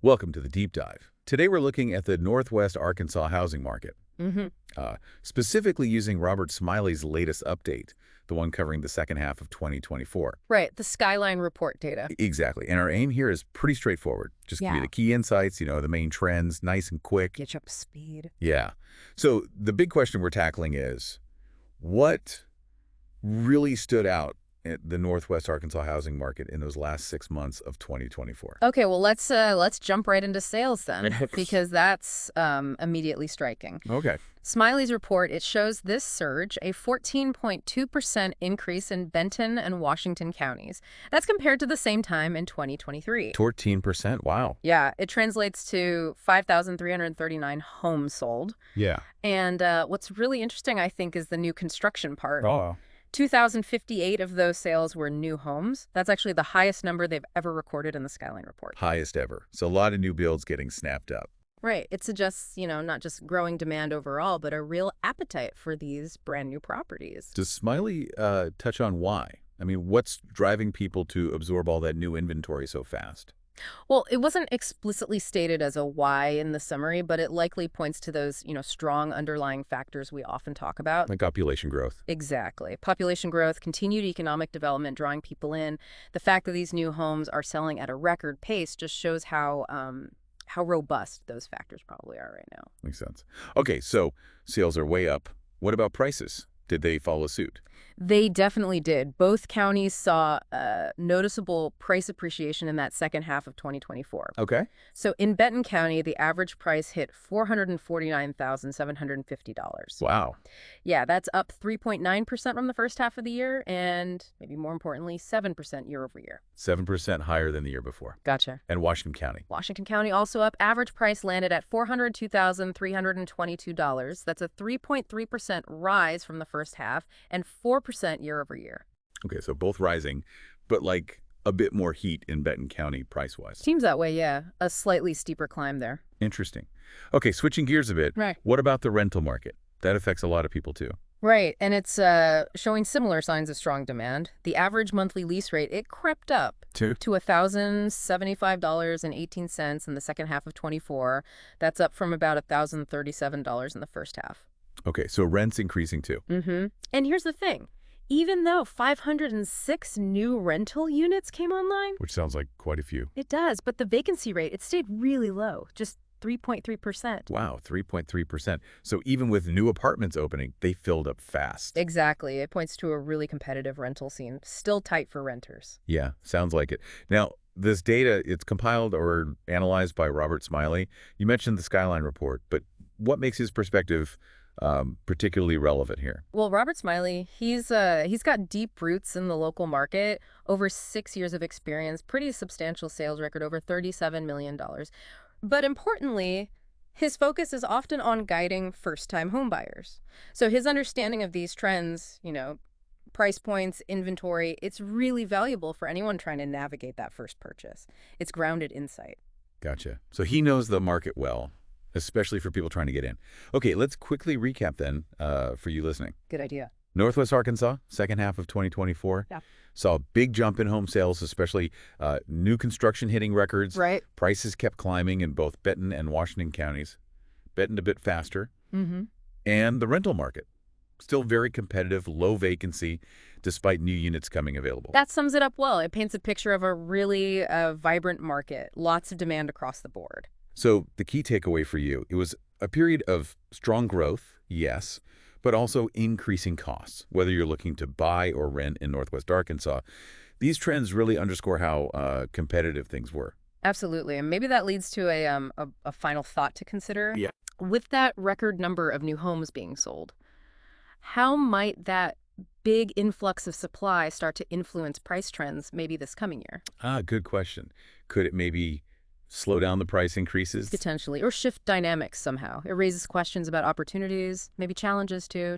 Welcome to the Deep Dive. Today we're looking at the Northwest Arkansas housing market, hmm specifically using Robert Smiley's latest update, the one covering the second half of 2024. Right, the Skyline report data. Exactly. And our aim here is pretty straightforward. Just give you Yeah. the key insights, the main trends, nice and quick. Get you up to speed. Yeah. So the big question we're tackling is, what really stood out at the Northwest Arkansas housing market in those last 6 months of 2024? Okay, well let's jump right into sales then, because that's immediately striking. Okay. Smiley's report, it shows this surge, a 14.2% increase in Benton and Washington counties. That's compared to the same time in 2023. 14%. Wow. Yeah, it translates to 5,339 homes sold. Yeah. And what's really interesting, I think, is the new construction part. Oh. 2,058 of those sales were new homes. That's actually the highest number they've ever recorded in the Skyline report. Highest ever. So a lot of new builds getting snapped up. Right. It suggests, not just growing demand overall, but a real appetite for these brand new properties. Does Smiley touch on why? I mean, what's driving people to absorb all that new inventory so fast? Well, it wasn't explicitly stated as a why in the summary, but it likely points to those, strong underlying factors we often talk about. Like population growth. Exactly. Population growth, continued economic development drawing people in. The fact that these new homes are selling at a record pace just shows how robust those factors probably are right now. Makes sense. Okay, so sales are way up. What about prices? Did they follow suit? They definitely did. Both counties saw noticeable price appreciation in that second half of 2024. Okay. So in Benton County, the average price hit $449,750. Wow. Yeah, that's up 3.9% from the first half of the year, and maybe more importantly, 7% year over year. 7% higher than the year before. Gotcha. And Washington County. Washington County also up. Average price landed at $402,322. That's a 3.3% rise from the first half and 4% year over year. Okay, so both rising, but like a bit more heat in Benton County price-wise. Seems that way, yeah. A slightly steeper climb there. Interesting. Okay, switching gears a bit. Right. What about the rental market? That affects a lot of people too. Right, and it's showing similar signs of strong demand. The average monthly lease rate, it crept up Too? to $1,075.18 in the second half of 24. That's up from about $1,037 in the first half. Okay, so rent's increasing too. And here's the thing. Even though 506 new rental units came online, Which sounds like quite a few. it does, but the vacancy rate, it stayed really low, just 3.3%. Wow, 3.3%. So even with new apartments opening, they filled up fast. Exactly. It points to a really competitive rental scene, still tight for renters. Yeah, sounds like it. Now, this data, it's compiled or analyzed by Robert Smiley. You mentioned the Skyline report, but what makes his perspective particularly relevant here? Well, Robert Smiley, he's got deep roots in the local market, over 6 years of experience, pretty substantial sales record, over $37 million. But importantly, his focus is often on guiding first-time homebuyers. So his understanding of these trends, price points, inventory, it's really valuable for anyone trying to navigate that first purchase. It's grounded insight. Gotcha. So he knows the market well, especially for people trying to get in. Okay, let's quickly recap then for you listening. Good idea. Northwest Arkansas, second half of 2024, Yeah. saw a big jump in home sales, especially new construction hitting records. Right. Prices kept climbing in both Benton and Washington counties. Benton a bit faster. Mm-hmm. And the rental market, still very competitive, low vacancy, despite new units coming available. That sums it up well. It paints a picture of a really vibrant market, lots of demand across the board. So the key takeaway for you, it was a period of strong growth, yes, but also increasing costs, whether you're looking to buy or rent in Northwest Arkansas. These trends really underscore how competitive things were. Absolutely. And maybe that leads to a final thought to consider. Yeah. With that record number of new homes being sold, how might that big influx of supply start to influence price trends maybe this coming year? Good question. Could it maybe slow down the price increases? Potentially, or shift dynamics somehow. It raises questions about opportunities, maybe challenges too.